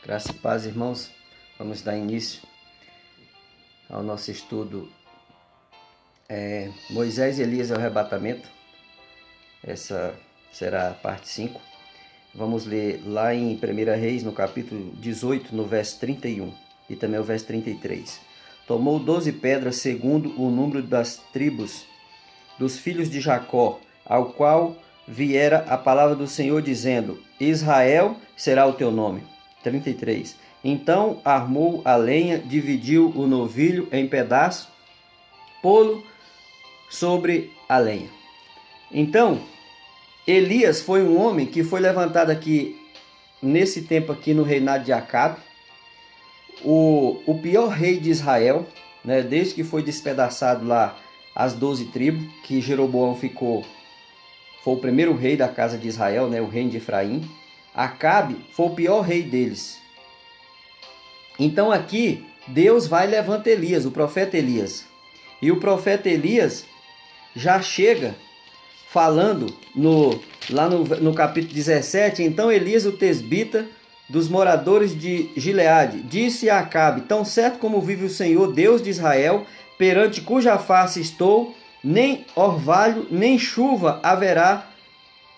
Graça e paz, irmãos. Vamos dar início ao nosso estudo Moisés e Elias e o arrebatamento. Essa será a parte 5. Vamos ler lá em 1 Reis, no capítulo 18, no verso 31 e também o verso 33. Tomou 12 pedras segundo o número das tribos dos filhos de Jacó, ao qual viera a palavra do Senhor, dizendo: Israel será o teu nome. 33. Então armou a lenha, dividiu o novilho em pedaços, pô-lo sobre a lenha. Então, Elias foi um homem que foi levantado aqui, nesse tempo aqui no reinado de Acabe, o pior rei de Israel, né, desde que foi despedaçado lá as 12 tribos, que Jeroboão foi o primeiro rei da casa de Israel, né, o reino de Efraim. Acabe foi o pior rei deles. Então aqui Deus vai e levanta Elias, o profeta Elias. E o profeta Elias já chega falando lá no capítulo 17. Então Elias, o tesbita dos moradores de Gileade, disse a Acabe: tão certo como vive o Senhor, Deus de Israel, perante cuja face estou, nem orvalho, nem chuva haverá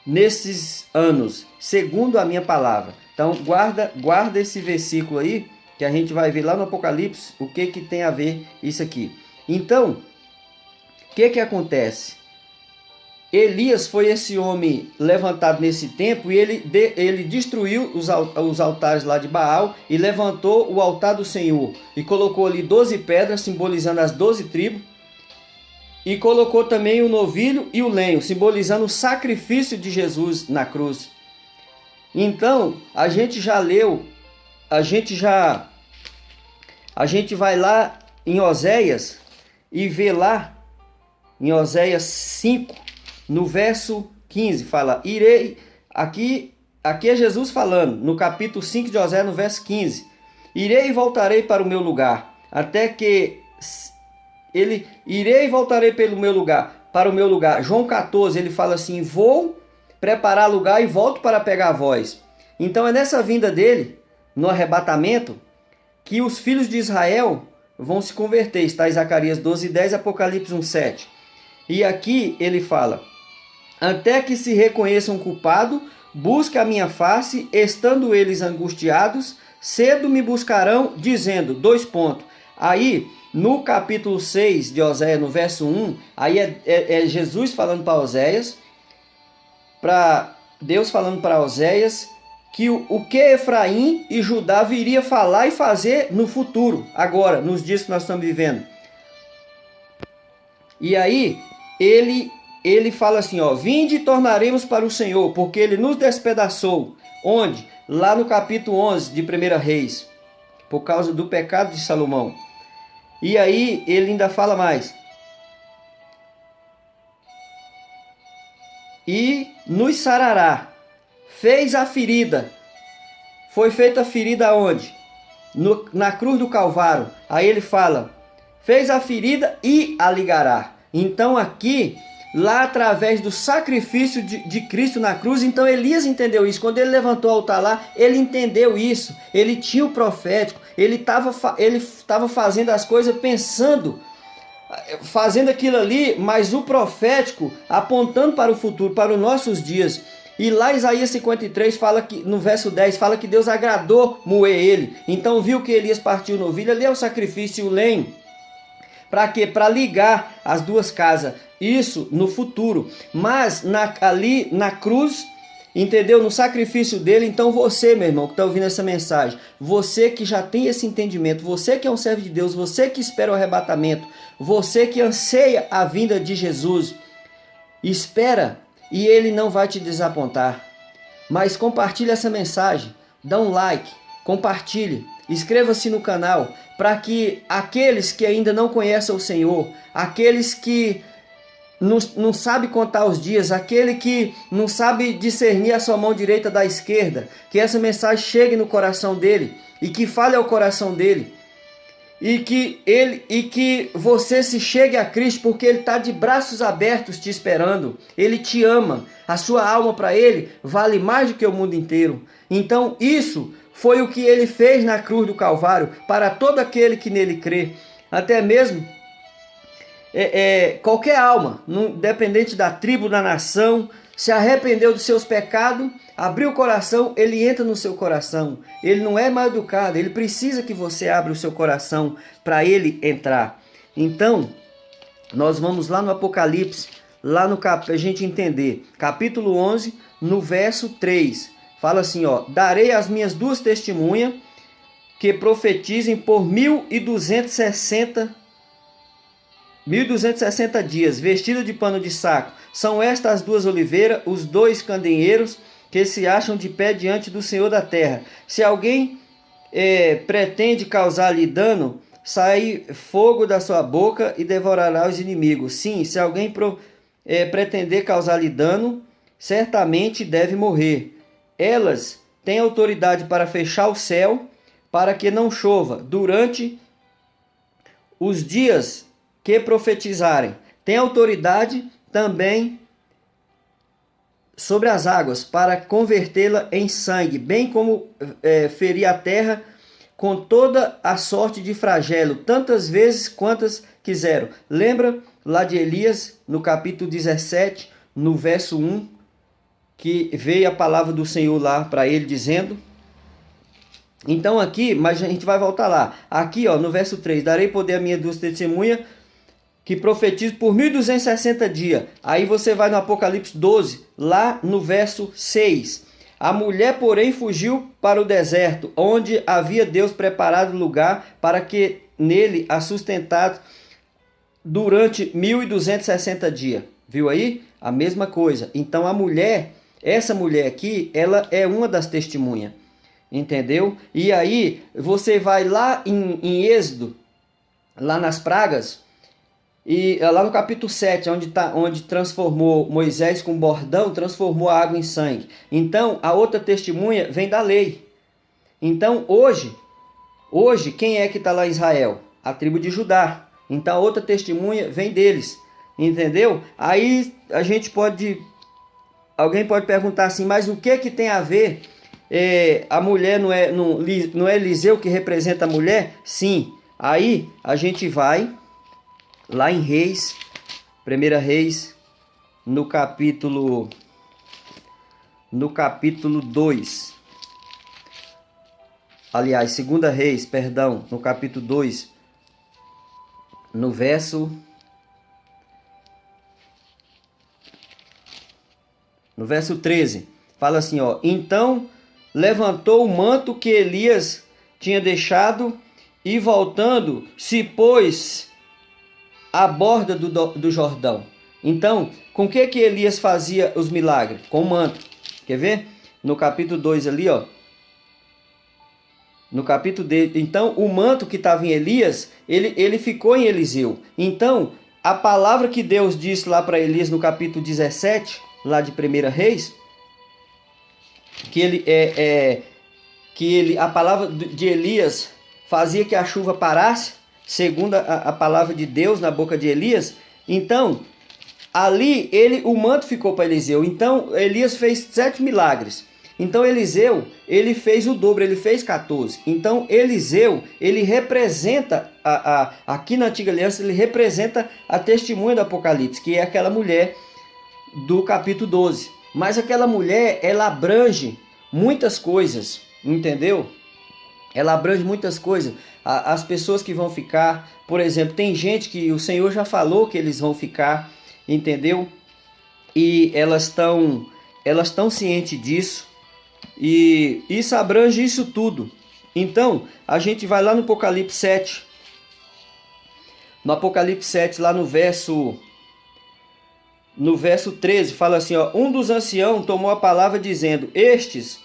nesses anos, segundo a minha palavra. Então guarda esse versículo aí, que a gente vai ver lá no Apocalipse o que tem a ver isso aqui. Então, o que acontece? Elias foi esse homem levantado nesse tempo e ele destruiu os altares lá de Baal e levantou o altar do Senhor e colocou ali 12 pedras simbolizando as 12 tribos e colocou também o novilho e o lenho simbolizando o sacrifício de Jesus na cruz. Então a gente já leu, a gente vai lá em Oséias e vê lá em Oséias 5, no verso 15, fala: irei, aqui é Jesus falando, no capítulo 5 de Oséias, no verso 15: irei e voltarei para o meu lugar, até que irei e voltarei para o meu lugar. João 14, ele fala assim: vou preparar lugar e volto para pegar a voz. Então é nessa vinda dele, no arrebatamento, que os filhos de Israel vão se converter. Está em Zacarias 12:10, Apocalipse 1:7. E aqui ele fala: até que se reconheçam culpado, busque a minha face, estando eles angustiados, cedo me buscarão, dizendo, : Aí, no capítulo 6 de Oséias, no verso 1, aí é Jesus falando para Oséias, Deus falando para Oséias, que o que Efraim e Judá viria falar e fazer no futuro, agora, nos dias que nós estamos vivendo. E aí, ele fala assim, vinde e tornaremos para o Senhor, porque ele nos despedaçou. Onde? Lá no capítulo 11 de 1 Reis, por causa do pecado de Salomão. E aí ele ainda fala mais: e nos sarará, fez a ferida. Foi feita a ferida onde? Na cruz do Calvário. Aí ele fala: fez a ferida e a ligará. Então aqui, lá através do sacrifício de Cristo na cruz, então Elias entendeu isso. Quando ele levantou o altar lá, ele entendeu isso. Ele tinha o profético, ele estava fazendo as coisas pensando, fazendo aquilo ali, mas o profético apontando para o futuro, para os nossos dias. E lá Isaías 53 fala que, no verso 10, fala que Deus agradou moer ele. Então viu que Elias partiu o novilho, ali é o sacrifício e o lenho. Para quê? Para ligar as duas casas. Isso no futuro. Mas ali na cruz, entendeu? No sacrifício dele. Então você, meu irmão, que está ouvindo essa mensagem, você que já tem esse entendimento, você que é um servo de Deus, você que espera o arrebatamento, você que anseia a vinda de Jesus, espera e ele não vai te desapontar. Mas compartilhe essa mensagem, dá um like, compartilhe, inscreva-se no canal, para que aqueles que ainda não conhecem o Senhor, aqueles que não sabe contar os dias, aquele que não sabe discernir a sua mão direita da esquerda, que essa mensagem chegue no coração dele e que fale ao coração dele, e que você se chegue a Cristo, porque ele está de braços abertos te esperando. Ele te ama, a sua alma para ele vale mais do que o mundo inteiro. Então isso foi o que ele fez na cruz do Calvário para todo aquele que nele crê. Até mesmo qualquer alma, independente da tribo, da nação, se arrependeu dos seus pecados, abriu o coração, ele entra no seu coração. Ele não é mal educado, ele precisa que você abra o seu coração para ele entrar. Então, nós vamos lá no Apocalipse, lá no a gente entender, capítulo 11, no verso 3. Fala assim, ó: darei as minhas duas testemunhas que profetizem por 1260 dias, vestido de pano de saco. São estas as duas oliveiras, os dois candeeiros que se acham de pé diante do Senhor da terra. Se alguém pretende causar-lhe dano, sai fogo da sua boca e devorará os inimigos. Sim, se alguém pretender causar-lhe dano, certamente deve morrer. Elas têm autoridade para fechar o céu, para que não chova durante os dias que profetizarem. Tem autoridade também sobre as águas, para convertê-la em sangue, bem como ferir a terra com toda a sorte de flagelo, tantas vezes quantas quiseram. Lembra lá de Elias, no capítulo 17, no verso 1, que veio a palavra do Senhor lá para ele dizendo... Então aqui, mas a gente vai voltar lá. Aqui, ó, no verso 3, darei poder a minha duas testemunhas que profetizo por 1260 dias. Aí você vai no Apocalipse 12, lá no verso 6. A mulher, porém, fugiu para o deserto, onde havia Deus preparado lugar para que nele a sustentasse durante 1260 dias. Viu aí? A mesma coisa. Então a mulher, essa mulher aqui, ela é uma das testemunhas. Entendeu? E aí você vai lá em Êxodo, lá nas pragas, e lá no capítulo 7, onde transformou Moisés com bordão, transformou a água em sangue. Então a outra testemunha vem da lei. Então hoje quem é que está lá em Israel? A tribo de Judá. Então a outra testemunha vem deles. Entendeu? Aí alguém pode perguntar assim, mas o que tem a ver? A mulher não é Eliseu que representa a mulher? Sim. Aí a gente vai lá em Reis, 1 Reis, no capítulo 2. Aliás, 2 Reis, perdão, no capítulo 2, no verso 13. Fala assim, ó: então levantou o manto que Elias tinha deixado e voltando se pôs à borda do Jordão. Então, com que Elias fazia os milagres? Com o manto. Quer ver? No capítulo 2 ali, ó. No capítulo dele, então o manto que estava em Elias, ele ficou em Eliseu. Então, a palavra que Deus disse lá para Elias no capítulo 17, lá de 1 Reis, a palavra de Elias fazia que a chuva parasse, segundo a palavra de Deus na boca de Elias. Então, ali o manto ficou para Eliseu. Então, Elias fez 7 milagres. Então, Eliseu, ele fez o dobro, ele fez 14. Então, Eliseu, ele representa, aqui na Antiga Aliança, ele representa a testemunha do Apocalipse, que é aquela mulher do capítulo 12. Mas aquela mulher, ela abrange muitas coisas, entendeu? Ela abrange muitas coisas. As pessoas que vão ficar, por exemplo, tem gente que o Senhor já falou que eles vão ficar, entendeu? E elas estão cientes disso. E isso abrange isso tudo. Então, a gente vai lá no Apocalipse 7. No Apocalipse 7, lá no verso 13, fala assim, ó: um dos anciãos tomou a palavra dizendo: estes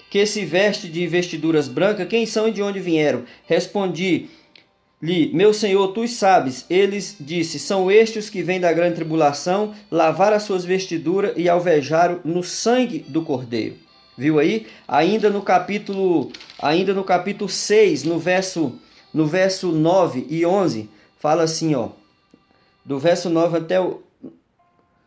que se veste de vestiduras brancas, quem são e de onde vieram? Respondi-lhe: meu senhor, tu sabes. Eles disse: são estes que vêm da grande tribulação, lavaram as suas vestiduras e alvejaram no sangue do Cordeiro. Viu aí? Ainda no capítulo 6, no verso 9 e 11, fala assim, ó, do verso 9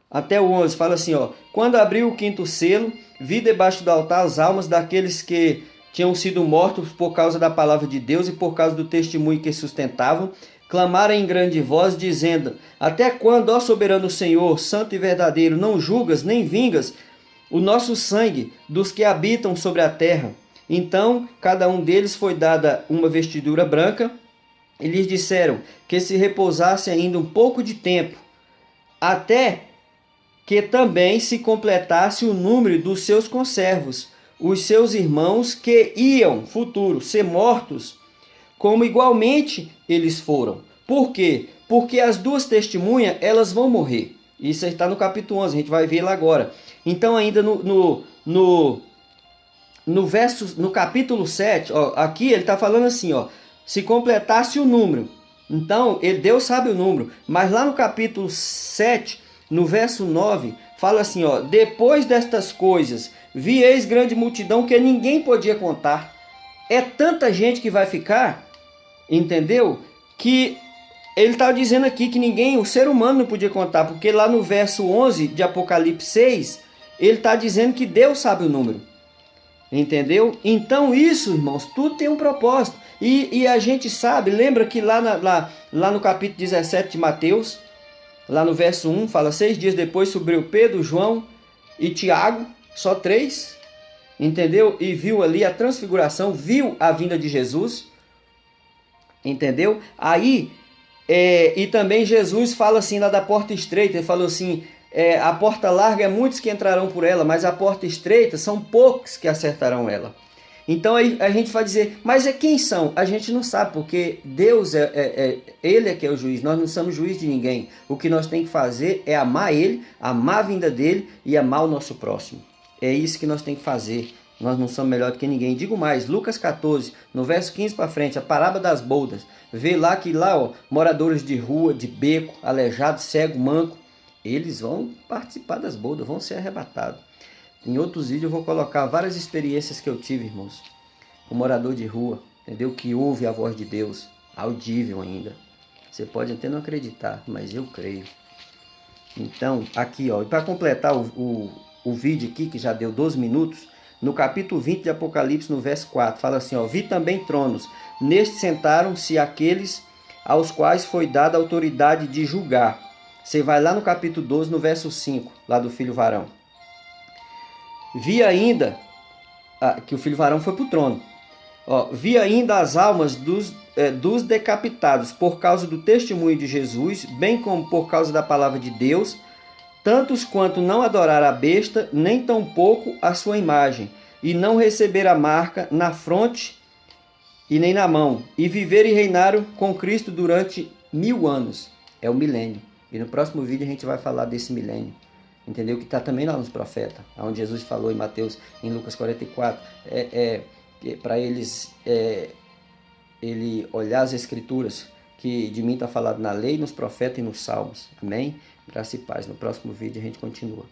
até o 11, fala assim, ó: quando abriu o quinto selo, vi debaixo do altar as almas daqueles que tinham sido mortos por causa da palavra de Deus e por causa do testemunho que sustentavam, clamaram em grande voz, dizendo: Até quando, ó soberano Senhor, santo e verdadeiro, não julgas nem vingas o nosso sangue dos que habitam sobre a terra? Então cada um deles foi dada uma vestidura branca, e lhes disseram que se repousasse ainda um pouco de tempo, até que também se completasse o número dos seus conservos, os seus irmãos que iam, futuro, ser mortos, como igualmente eles foram. Por quê? Porque as duas testemunhas, elas vão morrer. Isso está no capítulo 11, a gente vai ver lá agora. Então ainda no capítulo 7, ó, aqui ele está falando assim, ó, se completasse o número. Então, Deus sabe o número, mas lá no capítulo 7, no verso 9, fala assim, ó, depois destas coisas, vi eis grande multidão que ninguém podia contar. É tanta gente que vai ficar, entendeu? Que ele está dizendo aqui que ninguém, o ser humano não podia contar, porque lá no verso 11 de Apocalipse 6, ele está dizendo que Deus sabe o número. Entendeu? Então isso, irmãos, tudo tem um propósito. E a gente sabe, lembra que lá no capítulo 17 de Mateus, lá no verso 1, fala: 6 dias depois subiu Pedro, João e Tiago, só 3, entendeu? E viu ali a transfiguração, viu a vinda de Jesus, entendeu? Aí, e também Jesus fala assim lá da porta estreita, ele falou assim: a porta larga é muitos que entrarão por ela, mas a porta estreita são poucos que acertarão ela. Então aí a gente vai dizer, mas quem são? A gente não sabe, porque Deus Ele é que é o juiz, nós não somos juiz de ninguém. O que nós temos que fazer é amar Ele, amar a vinda dEle e amar o nosso próximo. É isso que nós temos que fazer. Nós não somos melhor do que ninguém. Digo mais, Lucas 14, no verso 15 para frente, a parábola das boldas. Vê lá que lá, ó, moradores de rua, de beco, aleijado, cego, manco, eles vão participar das boldas, vão ser arrebatados. Em outros vídeos eu vou colocar várias experiências que eu tive, irmãos, com morador de rua, entendeu? Que ouve a voz de Deus, audível ainda. Você pode até não acreditar, mas eu creio. Então, aqui, ó, e para completar o vídeo aqui, que já deu 12 minutos, no capítulo 20 de Apocalipse, no verso 4, fala assim, ó: vi também tronos, nestes sentaram-se aqueles aos quais foi dada a autoridade de julgar. Você vai lá no capítulo 12, no verso 5, lá do filho varão. Vi ainda, que o filho varão foi para o trono. Ó, vi ainda as almas dos decapitados por causa do testemunho de Jesus, bem como por causa da palavra de Deus, tantos quanto não adoraram a besta, nem tampouco a sua imagem, e não receberam a marca na fronte e nem na mão, e viveram e reinaram com Cristo durante 1000 anos. É o milênio. E no próximo vídeo a gente vai falar desse milênio. Entendeu? Que está também lá nos profetas, onde Jesus falou em Mateus, em Lucas 44, para eles, ele olhar as escrituras, que de mim está falado na lei, nos profetas e nos salmos. Amém? Graça e paz. No próximo vídeo a gente continua.